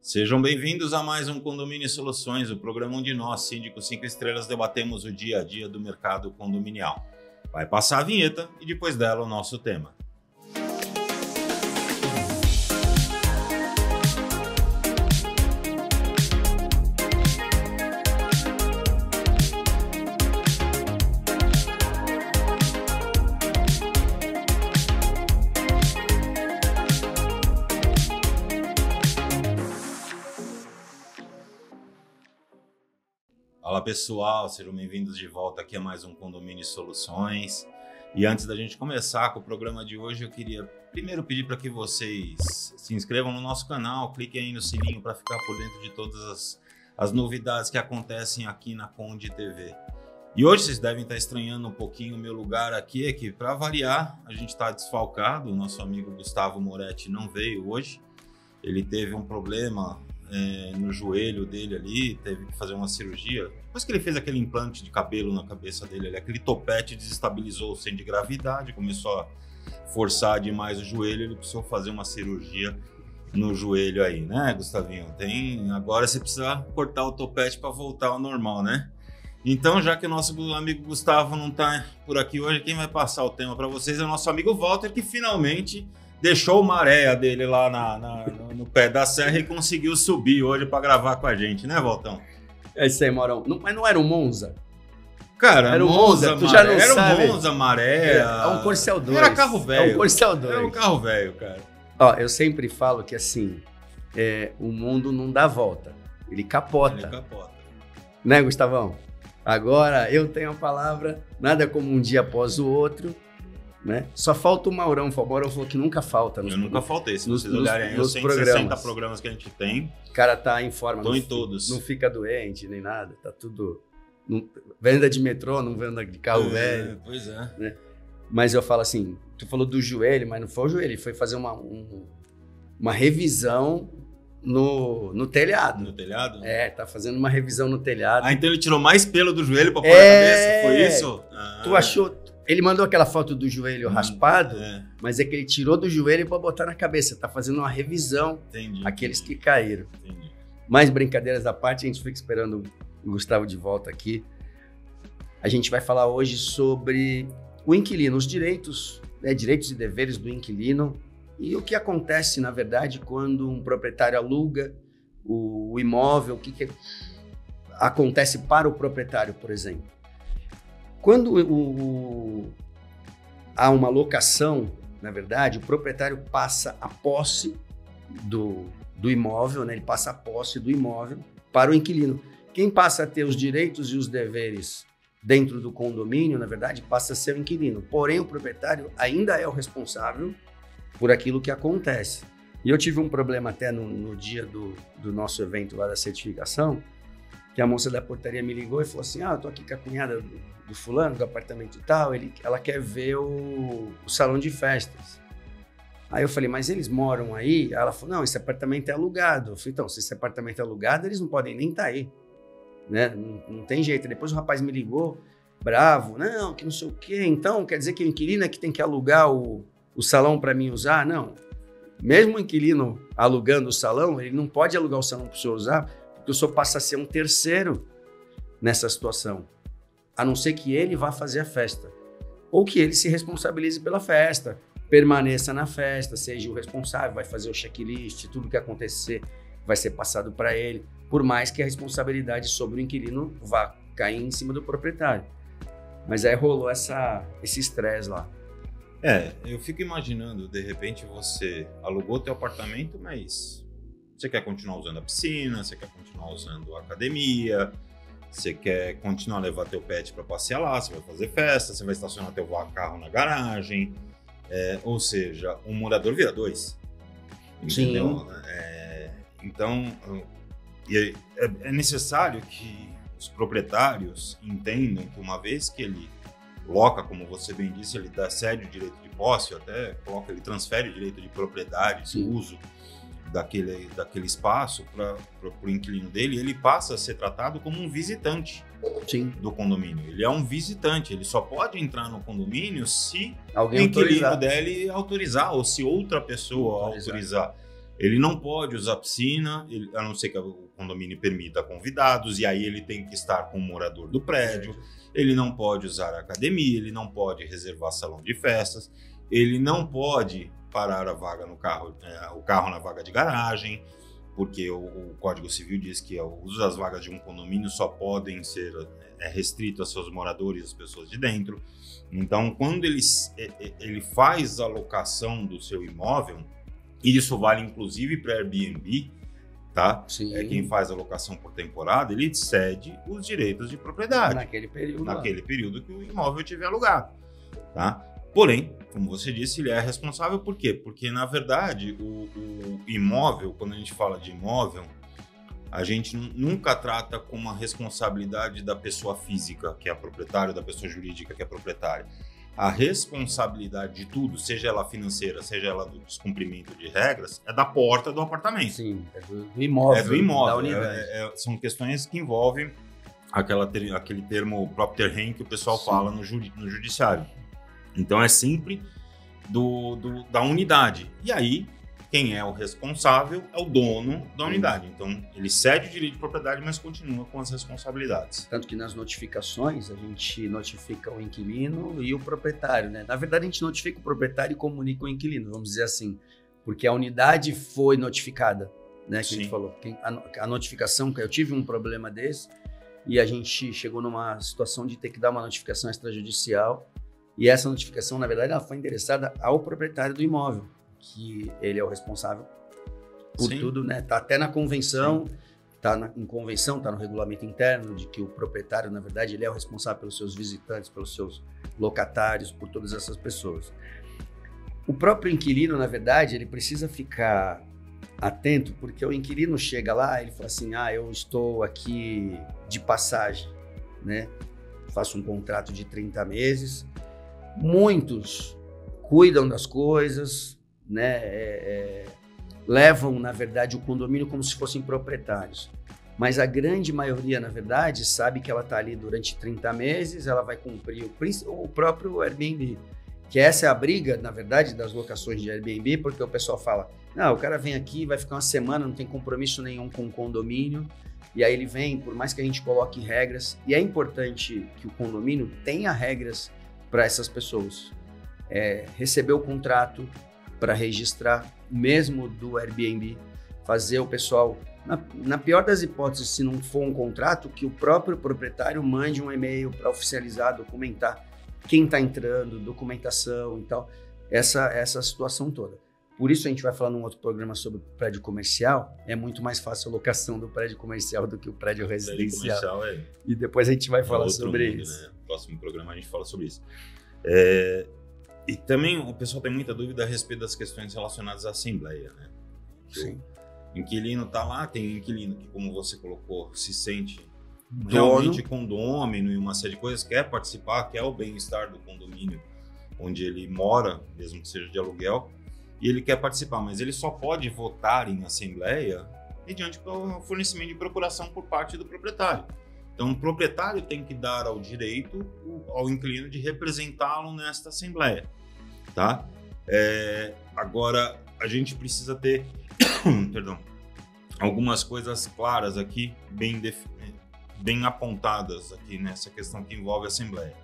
Sejam bem-vindos a mais um Condomínio Soluções, o programa onde nós, síndicos 5 estrelas, debatemos o dia a dia do mercado condominial. Vai passar a vinheta e depois dela o nosso tema. Fala pessoal, sejam bem-vindos de volta aqui a mais um Condomínio Soluções. E antes da gente começar com o programa de hoje, eu queria primeiro pedir para que vocês se inscrevam no nosso canal, cliquem aí no sininho para ficar por dentro de todas as novidades que acontecem aqui na Conde TV. E hoje vocês devem estar estranhando um pouquinho o meu lugar aqui, que para variar a gente está desfalcado, o nosso amigo Gustavo Moretti não veio hoje, ele teve um problema no joelho dele ali, teve que fazer uma cirurgia. Depois que ele fez aquele implante de cabelo na cabeça dele, aquele topete desestabilizou o centro de gravidade, começou a forçar demais o joelho, ele precisou fazer uma cirurgia no joelho aí, né, Gustavinho? Agora você precisa cortar o topete para voltar ao normal, né? Então, já que o nosso amigo Gustavo não está por aqui hoje, quem vai passar o tema para vocês é o nosso amigo Walter, que finalmente deixou o maré dele lá no pé da serra e conseguiu subir hoje para gravar com a gente, né, Valtão? É isso aí, Maurão. Mas não era um Monza? Cara, era um Monza, tu já não era sabe. Era um Monza maré. É um Corcel 2. Era carro velho. É um Corcel 2. Era um carro velho, cara. Ó, eu sempre falo que assim, o mundo não dá volta, ele capota. Ele capota. Né, Gustavão? Agora eu tenho a palavra, nada como um dia após o outro. Né? Só falta o Maurão. O Maurão falou que nunca falta. Eu nunca faltei. Se vocês olharem aí, os 160 programas que a gente tem. O cara tá em forma. Estou em todos. Não fica doente nem nada. Tá tudo. Venda de metrô, não venda de carro velho. Pois é. Né? Mas eu falo assim: tu falou do joelho, mas não foi o joelho. Ele foi fazer uma revisão no telhado. No telhado? Tá fazendo uma revisão no telhado. Ah, então ele tirou mais pelo do joelho pra pôr na cabeça? Foi isso? Tu achou. Ele mandou aquela foto do joelho raspado, mas é que ele tirou do joelho para botar na cabeça. Tá fazendo uma revisão. Entendi. Aqueles que caíram. Entendi. Mais brincadeiras à parte, a gente fica esperando o Gustavo de volta aqui. A gente vai falar hoje sobre o inquilino, os direitos, direitos e deveres do inquilino e o que acontece, na verdade, quando um proprietário aluga o imóvel, o que acontece para o proprietário, por exemplo. Quando há uma locação, na verdade, o proprietário passa a posse do imóvel, né? Ele passa a posse do imóvel para o inquilino. Quem passa a ter os direitos e os deveres dentro do condomínio, na verdade, passa a ser o inquilino. Porém, o proprietário ainda é o responsável por aquilo que acontece. E eu tive um problema até no dia do nosso evento lá da certificação, que a moça da portaria me ligou e falou assim, eu tô aqui com a cunhada do fulano, do apartamento e tal, ela quer ver o salão de festas. Aí eu falei, mas eles moram aí? Aí ela falou, não, esse apartamento é alugado. Eu falei, então, se esse apartamento é alugado, eles não podem nem estar aí. Né? Não tem jeito. Depois o rapaz me ligou, bravo, não, que não sei o quê. Então, quer dizer que o inquilino é que tem que alugar o salão para mim usar? Não. Mesmo o inquilino alugando o salão, ele não pode alugar o salão para o senhor usar, porque o senhor passa a ser um terceiro nessa situação, a não ser que ele vá fazer a festa, ou que ele se responsabilize pela festa, permaneça na festa, seja o responsável, vai fazer o checklist, tudo que acontecer vai ser passado para ele, por mais que a responsabilidade sobre o inquilino vá cair em cima do proprietário. Mas aí rolou esse estresse lá. Eu fico imaginando, de repente você alugou teu apartamento, mas você quer continuar usando a piscina, você quer continuar usando a academia, você quer continuar a levar teu pet para passear lá, você vai fazer festa, você vai estacionar teu carro na garagem, ou seja, um morador vira dois. Entendeu? Sim. Então, é necessário que os proprietários entendam que uma vez que ele loca, como você bem disse, ele cede o direito de posse, até ele transfere o direito de propriedade, de uso daquele espaço para o inquilino dele, ele passa a ser tratado como um visitante. Sim. Do condomínio. Ele é um visitante, ele só pode entrar no condomínio se alguém o inquilino dele autorizar ou se outra pessoa autorizar. Ele não pode usar piscina, a não ser que o condomínio permita convidados, e aí ele tem que estar com o morador do prédio. Ele não pode usar a academia, ele não pode reservar salão de festas, ele não pode parar a vaga no carro, o carro na vaga de garagem, porque o Código Civil diz que o uso das vagas de um condomínio só podem ser restrito a seus moradores, as pessoas de dentro. Então, quando ele faz a locação do seu imóvel, e isso vale inclusive para Airbnb, tá? Sim. Quem faz a locação por temporada, ele cede os direitos de propriedade. Naquele período Que o imóvel tiver alugado, tá? Porém, como você disse, ele é responsável por quê? Porque, na verdade, o imóvel, quando a gente fala de imóvel, a gente nunca trata com uma responsabilidade da pessoa física, que é a proprietária, da pessoa jurídica, que é a proprietária. A responsabilidade de tudo, seja ela financeira, seja ela do descumprimento de regras, é da porta do apartamento. Sim, é do imóvel. É do imóvel. Da unidade. São questões que envolvem aquele termo propter rem que o pessoal fala no judiciário. Então é sempre da unidade. E aí, quem é o responsável é o dono da unidade. Então, ele cede o direito de propriedade, mas continua com as responsabilidades. Tanto que nas notificações, a gente notifica o inquilino e o proprietário, né? Na verdade, a gente notifica o proprietário e comunica o inquilino, vamos dizer assim. Porque a unidade foi notificada, né? Que a gente falou. A notificação, eu tive um problema desse e a gente chegou numa situação de ter que dar uma notificação extrajudicial. E essa notificação, na verdade, ela foi endereçada ao proprietário do imóvel, que ele é o responsável por tudo, né? Tá até na convenção, em convenção, tá no regulamento interno de que o proprietário, na verdade, ele é o responsável pelos seus visitantes, pelos seus locatários, por todas essas pessoas. O próprio inquilino, na verdade, ele precisa ficar atento, porque o inquilino chega lá, ele fala assim, eu estou aqui de passagem, né? Faço um contrato de 30 meses, muitos cuidam das coisas, né? Levam, na verdade, o condomínio como se fossem proprietários. Mas a grande maioria, na verdade, sabe que ela está ali durante 30 meses, ela vai cumprir o próprio Airbnb. Que essa é a briga, na verdade, das locações de Airbnb, porque o pessoal fala, não, o cara vem aqui, vai ficar uma semana, não tem compromisso nenhum com o condomínio, e aí ele vem, por mais que a gente coloque regras, e é importante que o condomínio tenha regras para essas pessoas. Receber o contrato para registrar, mesmo do Airbnb, fazer o pessoal, na pior das hipóteses, se não for um contrato, que o próprio proprietário mande um e-mail para oficializar, documentar quem está entrando, documentação e tal, essa situação toda. Por isso a gente vai falar num outro programa sobre prédio comercial, é muito mais fácil a locação do prédio comercial do que o prédio residencial. E depois a gente vai falar sobre isso. Né? No próximo programa a gente fala sobre isso. E também o pessoal tem muita dúvida a respeito das questões relacionadas à assembleia, né? Sim. O inquilino está lá, tem um inquilino que, como você colocou, se sente realmente condômino e uma série de coisas, quer participar, quer o bem-estar do condomínio onde ele mora, mesmo que seja de aluguel, e ele quer participar, mas ele só pode votar em assembleia mediante o fornecimento de procuração por parte do proprietário. Então, o proprietário tem que dar ao direito ao inquilino de representá-lo nesta assembleia, tá? Agora, a gente precisa ter algumas coisas claras aqui, bem apontadas aqui nessa questão que envolve a assembleia.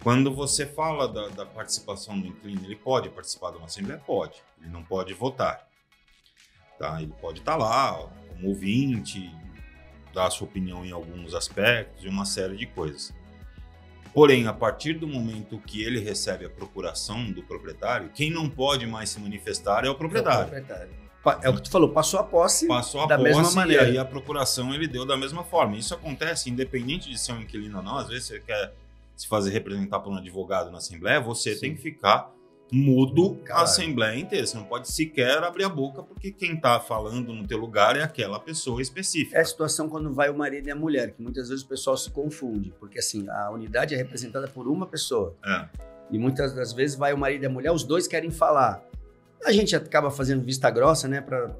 Quando você fala da participação do inquilino, ele pode participar de uma assembleia? Pode. Ele não pode votar, tá? Ele pode estar lá como ouvinte, dar a sua opinião em alguns aspectos e uma série de coisas. Porém, a partir do momento que ele recebe a procuração do proprietário, quem não pode mais se manifestar é o proprietário. É o que tu falou, passou a posse mesma maneira. E aí a procuração ele deu da mesma forma. Isso acontece independente de ser um inquilino ou não. Às vezes você quer se fazer representar por um advogado na assembleia, você tem que ficar mudo a assembleia inteira. Você não pode sequer abrir a boca, porque quem está falando no teu lugar é aquela pessoa específica. É a situação quando vai o marido e a mulher, que muitas vezes o pessoal se confunde, porque assim, a unidade é representada por uma pessoa. E muitas das vezes vai o marido e a mulher, os dois querem falar. A gente acaba fazendo vista grossa, né, para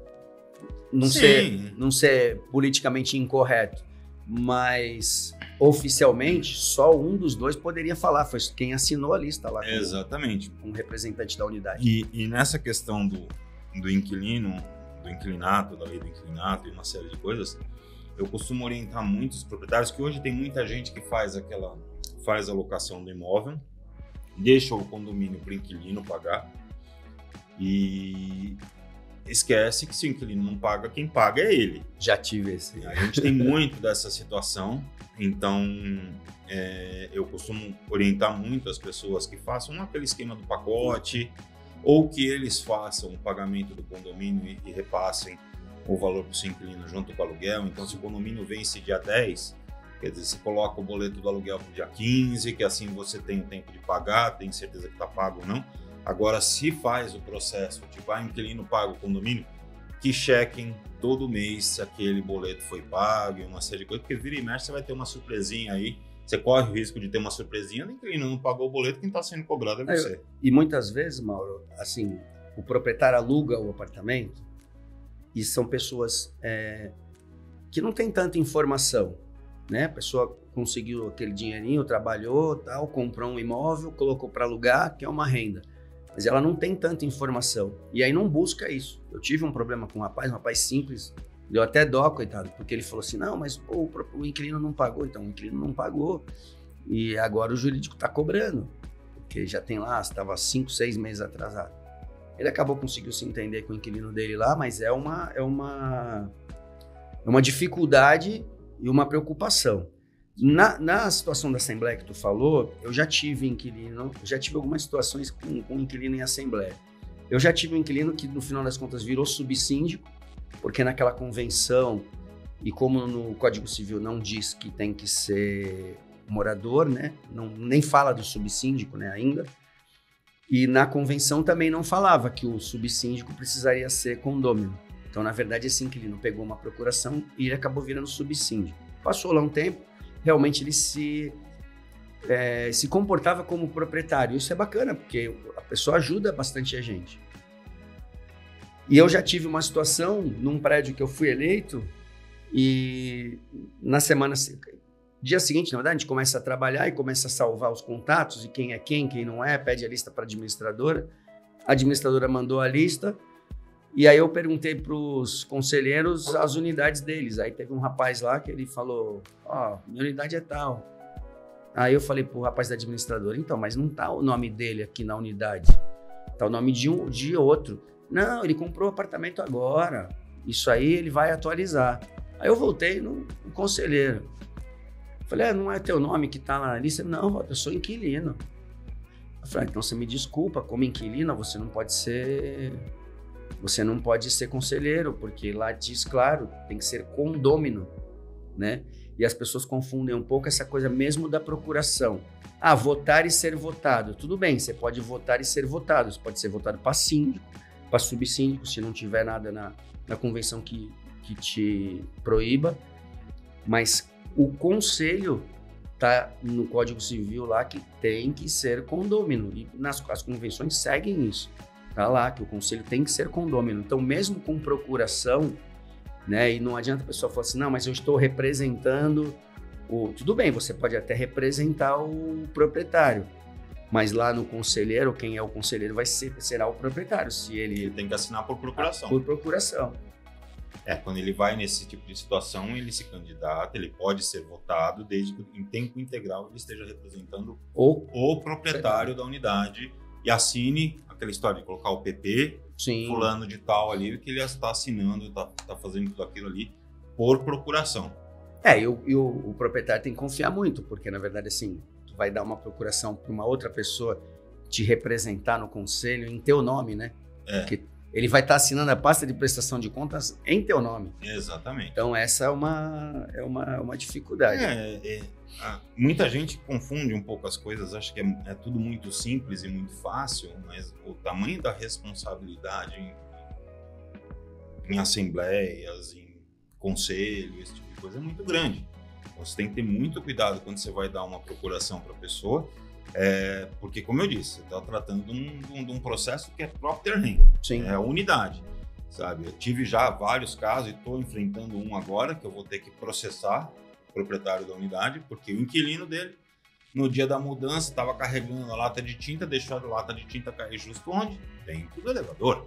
não ser politicamente incorreto, mas oficialmente só um dos dois poderia falar, foi quem assinou a lista lá. Exatamente. Um representante da unidade. E nessa questão do inquilino, do inquilinato, da lei do inquilinato e uma série de coisas, eu costumo orientar muitos proprietários, que hoje tem muita gente que faz a locação do imóvel, deixa o condomínio para o inquilino pagar e esquece que se o inquilino não paga, quem paga é ele. Já tive esse. A gente tem muito dessa situação, então eu costumo orientar muito as pessoas que façam aquele esquema do pacote, ou que eles façam o pagamento do condomínio e repassem o valor para o seu inquilino junto com o aluguel. Então, se o condomínio vence dia 10, quer dizer, você coloca o boleto do aluguel para o dia 15, que assim você tem o tempo de pagar, tem certeza que está pago ou não. Agora, se faz o processo, tipo, o inquilino paga o condomínio, que chequem todo mês se aquele boleto foi pago e uma série de coisas, porque vira e mexe você vai ter uma surpresinha aí. Você corre o risco de ter uma surpresinha, o inquilino não pagou o boleto, quem está sendo cobrado é você. E muitas vezes, Mauro, assim, o proprietário aluga o apartamento e são pessoas que não têm tanta informação, né? A pessoa conseguiu aquele dinheirinho, trabalhou, tal, comprou um imóvel, colocou para alugar, que é uma renda. Mas ela não tem tanta informação. E aí não busca isso. Eu tive um problema com um rapaz simples, deu até dó, coitado, porque ele falou assim, não, mas pô, o inquilino não pagou. Então, o inquilino não pagou. E agora o jurídico está cobrando, porque já tem lá, estava 5, 6 meses atrasado. Ele conseguiu se entender com o inquilino dele lá, mas é uma dificuldade e uma preocupação. Na situação da Assembleia que tu falou, eu já tive algumas situações com inquilino em Assembleia. Eu já tive um inquilino que no final das contas virou subsíndico, porque naquela convenção, e como no Código Civil não diz que tem que ser morador, né? Nem fala do subsíndico, né, ainda. E na convenção também não falava que o subsíndico precisaria ser condômino. Então, na verdade, esse inquilino pegou uma procuração e ele acabou virando subsíndico. Passou lá um tempo, realmente ele se comportava como proprietário. Isso é bacana, porque a pessoa ajuda bastante a gente. E eu já tive uma situação num prédio que eu fui eleito e na dia seguinte, na verdade, a gente começa a trabalhar e começa a salvar os contatos e quem é quem não é, pede a lista para a administradora. A administradora mandou a lista e aí eu perguntei para os conselheiros as unidades deles. Aí teve um rapaz lá que ele falou, minha unidade é tal. Aí eu falei pro rapaz da administradora, então, mas não tá o nome dele aqui na unidade, tá o nome de outro. Não, ele comprou o apartamento agora, isso aí ele vai atualizar. Aí eu voltei no conselheiro. Falei, não é teu nome que tá na lista? Não, eu sou inquilino. Eu falei, então você me desculpa, como inquilina você não pode ser conselheiro, porque lá diz claro, tem que ser condômino, né? E as pessoas confundem um pouco essa coisa mesmo da procuração. Votar e ser votado. Tudo bem, você pode votar e ser votado. Você pode ser votado para síndico, para subsíndico, se não tiver nada na convenção que te proíba. Mas o conselho está no Código Civil lá que tem que ser condômino. E as convenções seguem isso. Está lá que o conselho tem que ser condômino. Então, mesmo com procuração, né, e não adianta a pessoa falar assim, não, mas eu estou representando Tudo bem, você pode até representar o proprietário, mas lá no conselheiro, quem é o conselheiro será o proprietário. Se ele tem que assinar por procuração. Por procuração. Quando ele vai nesse tipo de situação, ele se candidata, ele pode ser votado, desde que em tempo integral ele esteja representando o proprietário da unidade e assine aquela história de colocar o PP, Sim. fulano de tal ali, que ele está assinando, está fazendo tudo aquilo ali por procuração. E o proprietário tem que confiar muito, porque na verdade assim, tu vai dar uma procuração para uma outra pessoa te representar no conselho em teu nome, né? Porque ele vai estar assinando a pasta de prestação de contas em teu nome. Exatamente. Então essa é uma dificuldade. Muita gente confunde um pouco as coisas, acha que é tudo muito simples e muito fácil, mas o tamanho da responsabilidade em assembleias, em conselho, esse tipo de coisa é muito grande. Você tem que ter muito cuidado quando você vai dar uma procuração para a pessoa, porque, como eu disse, você está tratando de um processo que é próprio terreno, é a unidade, sabe? Eu tive já vários casos e estou enfrentando um agora que eu vou ter que processar o proprietário da unidade, porque o inquilino dele, no dia da mudança, estava carregando a lata de tinta, deixou a lata de tinta cair justo onde? Dentro do elevador.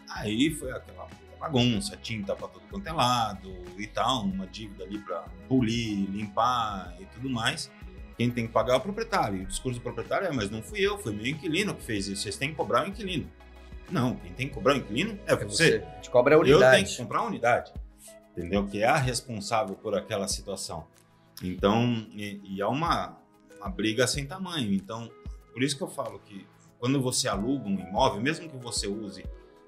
Aí foi aquela bagunça, tinta para todo quanto é lado e tal, uma dívida ali para polir, limpar e tudo mais. Quem tem que pagar é o proprietário. E o discurso do proprietário é, mas não fui eu, foi meu inquilino que fez isso. Vocês têm que cobrar o inquilino. Não, quem tem que cobrar o inquilino é você. A gente cobra a unidade. Eu tenho que comprar a unidade, entendeu? Que é a responsável por aquela situação. Então, e é uma briga sem tamanho. Então, por isso que eu falo que quando você aluga um imóvel, mesmo que você use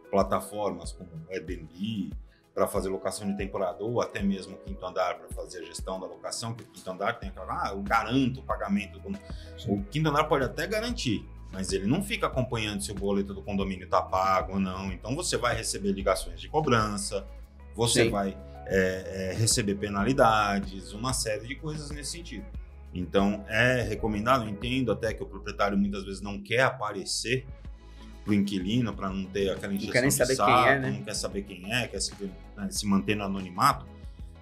plataformas como o Airbnb para fazer locação de temporada ou até mesmo o quinto andar para fazer a gestão da locação, que o quinto andar tem aquela, eu garanto o pagamento. O quinto andar pode até garantir, mas ele não fica acompanhando se o boleto do condomínio está pago ou não. Então você vai receber ligações de cobrança, você Sim. vai receber penalidades, uma série de coisas nesse sentido. Então é recomendado, eu entendo até que o proprietário muitas vezes não quer aparecer pro inquilino para não ter aquela injeção de saco, quem é, né? Não quer saber quem é, quer se manter no anonimato.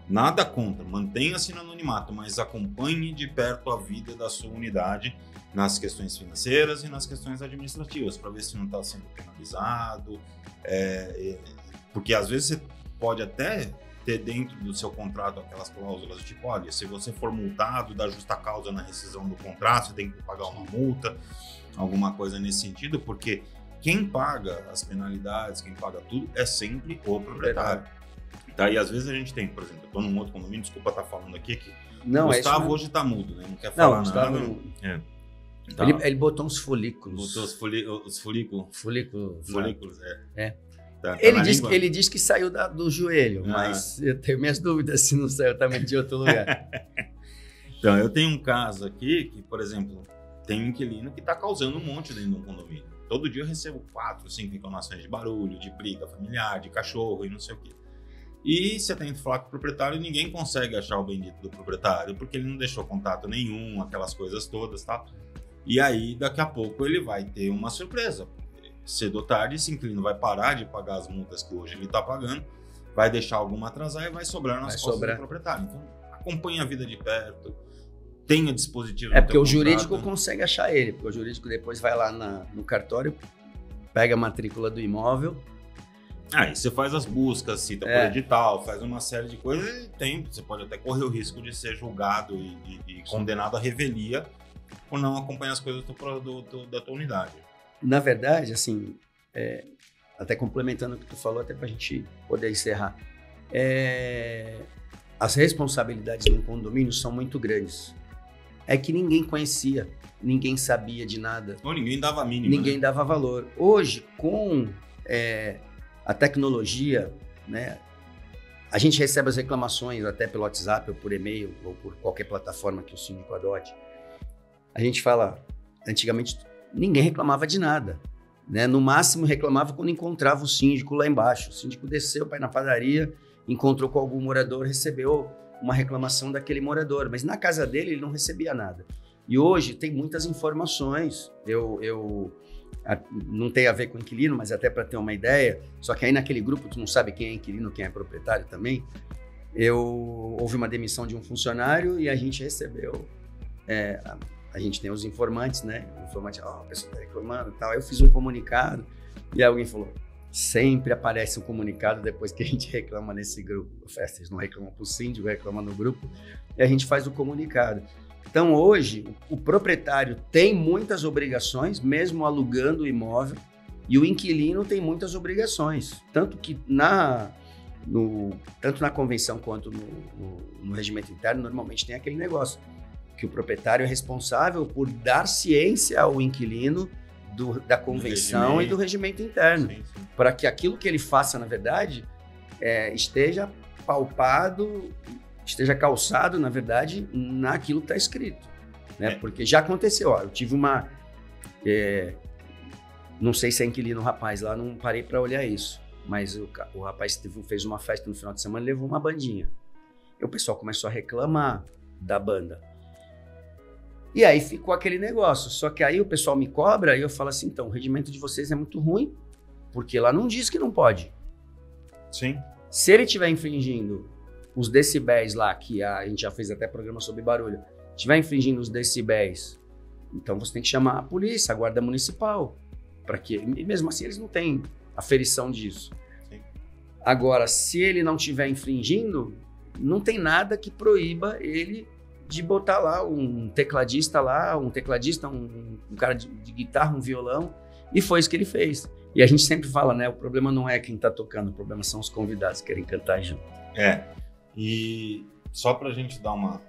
Nada contra, mantenha-se no anonimato, mas acompanhe de perto a vida da sua unidade nas questões financeiras e nas questões administrativas, para ver se não está sendo penalizado, porque às vezes você pode até ter dentro do seu contrato aquelas cláusulas tipo, olha, se você for multado, dá justa causa na rescisão do contrato, você tem que pagar uma multa, alguma coisa nesse sentido, porque quem paga as penalidades, quem paga tudo, é sempre o proprietário. Tá? E às vezes a gente tem, por exemplo, eu estou num outro condomínio, desculpa estar falando aqui, que o Gustavo hoje está mudo, né? Não quer falar nada. Tá. Ele botou uns folículos. Botou os folículos. Folículos, Tá, ele disse que saiu do joelho, mas eu tenho minhas dúvidas se não saiu também de outro lugar. Então, eu tenho um caso aqui que, por exemplo, tem um inquilino que está causando um monte dentro de um condomínio. Todo dia eu recebo 4, 5 reclamações de barulho, de briga familiar, de cachorro e não sei o quê. E você tem que falar com o proprietário e ninguém consegue achar o bendito do proprietário, porque ele não deixou contato nenhum, aquelas coisas todas, tá? E aí, daqui a pouco, ele vai ter uma surpresa. Cedo ou tarde, esse inquilino vai parar de pagar as multas que hoje ele está pagando, vai deixar alguma atrasar e vai sobrar nas costas do proprietário. Então, acompanhe a vida de perto, tenha dispositivo. Porque o jurídico consegue achar ele, porque o jurídico depois vai lá no cartório, pega a matrícula do imóvel. Aí você faz as buscas, cita por edital, faz uma série de coisas e você pode até correr o risco de ser julgado e condenado à revelia por não acompanhar as coisas da tua unidade. Na verdade, assim, até complementando o que tu falou, até para a gente poder encerrar, as responsabilidades de um condomínio são muito grandes. É que ninguém conhecia, ninguém sabia de nada. Ou ninguém dava a mínima. Ninguém dava valor. Hoje, com a tecnologia, né, a gente recebe as reclamações até pelo WhatsApp ou por e-mail ou por qualquer plataforma que o síndico adote. A gente fala, antigamente ninguém reclamava de nada, né? No máximo reclamava quando encontrava o síndico lá embaixo. O síndico desceu para ir na padaria, encontrou com algum morador, recebeu uma reclamação daquele morador, mas na casa dele ele não recebia nada. E hoje tem muitas informações, não tem a ver com inquilino, mas até para ter uma ideia, só que aí naquele grupo tu não sabe quem é inquilino, quem é proprietário também. Houve uma demissão de um funcionário e a gente recebeu, a gente tem os informantes, né? O informante, a pessoa está reclamando e tal. Eu fiz um comunicado e alguém falou, sempre aparece um comunicado depois que a gente reclama nesse grupo. Vocês não reclamam para o síndico, reclamam no grupo, e a gente faz o comunicado. Então, hoje, o proprietário tem muitas obrigações, mesmo alugando o imóvel, e o inquilino tem muitas obrigações. Tanto que tanto na convenção quanto no regimento interno, normalmente tem aquele negócio, que o proprietário é responsável por dar ciência ao inquilino da convenção e do regimento interno, para que aquilo que ele faça, na verdade, esteja palpado, esteja calçado, na verdade, naquilo que está escrito. Né? Porque já aconteceu, eu tive uma... não sei se é inquilino o rapaz lá, não parei para olhar isso, mas o rapaz fez uma festa no final de semana e levou uma bandinha. E o pessoal começou a reclamar da banda. E aí ficou aquele negócio. Só que aí o pessoal me cobra e eu falo assim, então, o regimento de vocês é muito ruim, porque lá não diz que não pode. Sim. Se ele estiver infringindo os decibéis lá, que a gente já fez até programa sobre barulho, estiver infringindo os decibéis, então você tem que chamar a polícia, a guarda municipal, para que, e mesmo assim eles não têm aferição disso. Sim. Agora, se ele não estiver infringindo, não tem nada que proíba ele de botar lá um tecladista, um cara de guitarra, um violão, e foi isso que ele fez. E a gente sempre fala, né, o problema não é quem tá tocando, o problema são os convidados que querem cantar junto. E só pra gente dar um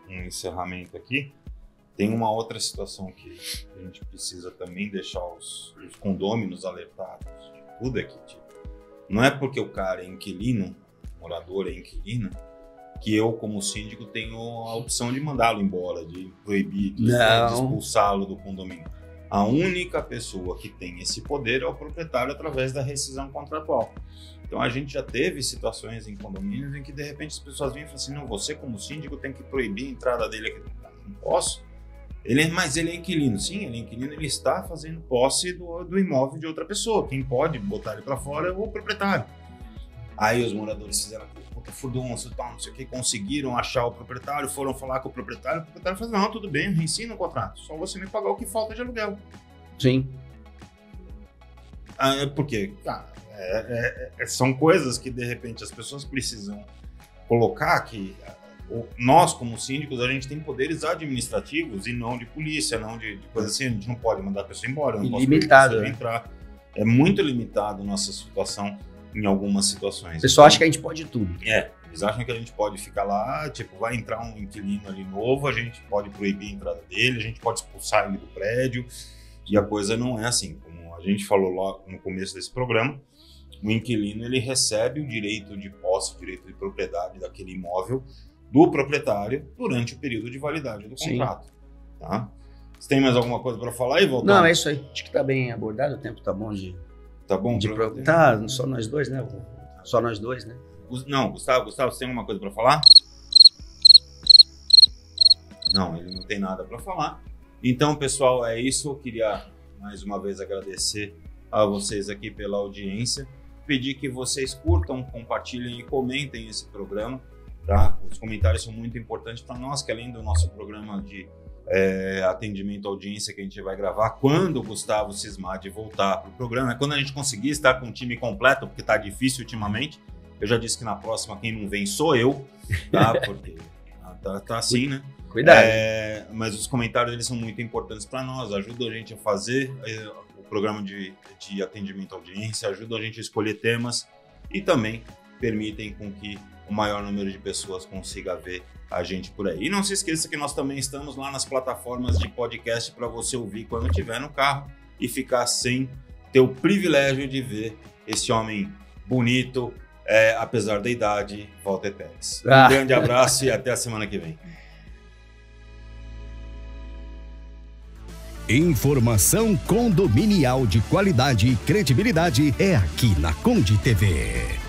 encerramento aqui, tem uma outra situação que a gente precisa também deixar os condôminos alertados. Tudo aqui, tipo, não é porque o cara é inquilino, morador é inquilino, que eu, como síndico, tenho a opção de mandá-lo embora, de proibir, de expulsá-lo do condomínio. A única pessoa que tem esse poder é o proprietário através da rescisão contratual. Então a gente já teve situações em condomínios em que de repente as pessoas vêm e falam assim, não, você como síndico tem que proibir a entrada dele aqui. Não posso. Mas ele é inquilino. Sim, ele é inquilino, ele está fazendo posse do imóvel de outra pessoa. Quem pode botar ele para fora é o proprietário. Aí os moradores fizeram furdunço, não sei o que, conseguiram achar o proprietário, foram falar com o proprietário falou, não, tudo bem, reensina o contrato, só você me pagar o que falta de aluguel. Sim. Porque, são coisas que de repente as pessoas precisam colocar que nós, como síndicos, a gente tem poderes administrativos e não de polícia, não de coisa assim, a gente não pode mandar a pessoa embora, não pode entrar. É muito limitado a nossa situação em algumas situações. O pessoal acha que a gente pode tudo. Eles acham que a gente pode ficar lá, tipo, vai entrar um inquilino ali novo, a gente pode proibir a entrada dele, a gente pode expulsar ele do prédio, e a coisa não é assim. Como a gente falou lá no começo desse programa, o inquilino, ele recebe o direito de posse, o direito de propriedade daquele imóvel do proprietário durante o período de validade do contrato. Tá? Você tem mais alguma coisa para falar aí, Voltão? Não, é isso aí. Acho que tá bem abordado, o tempo tá bom de... Tá bom? Tá, só nós dois, né? Só nós dois, né? Não, Gustavo, você tem alguma coisa para falar? Não, ele não tem nada para falar. Então, pessoal, é isso. Eu queria mais uma vez agradecer a vocês aqui pela audiência. Pedir que vocês curtam, compartilhem e comentem esse programa. Tá? Os comentários são muito importantes para nós, que além do nosso programa de atendimento à audiência que a gente vai gravar, quando o Gustavo cismar de voltar para o programa, quando a gente conseguir estar com o time completo, porque está difícil ultimamente. Eu já disse que na próxima quem não vem sou eu, tá? Porque tá assim, né? Cuidado. Mas os comentários eles são muito importantes para nós, ajudam a gente a fazer o programa de atendimento à audiência, ajudam a gente a escolher temas e também permitem com que o maior número de pessoas consiga ver a gente por aí. E não se esqueça que nós também estamos lá nas plataformas de podcast para você ouvir quando estiver no carro e ficar sem ter o privilégio de ver esse homem bonito, apesar da idade, Walter Pérez. Um grande abraço e até a semana que vem. Informação condominial de qualidade e credibilidade é aqui na Conde TV.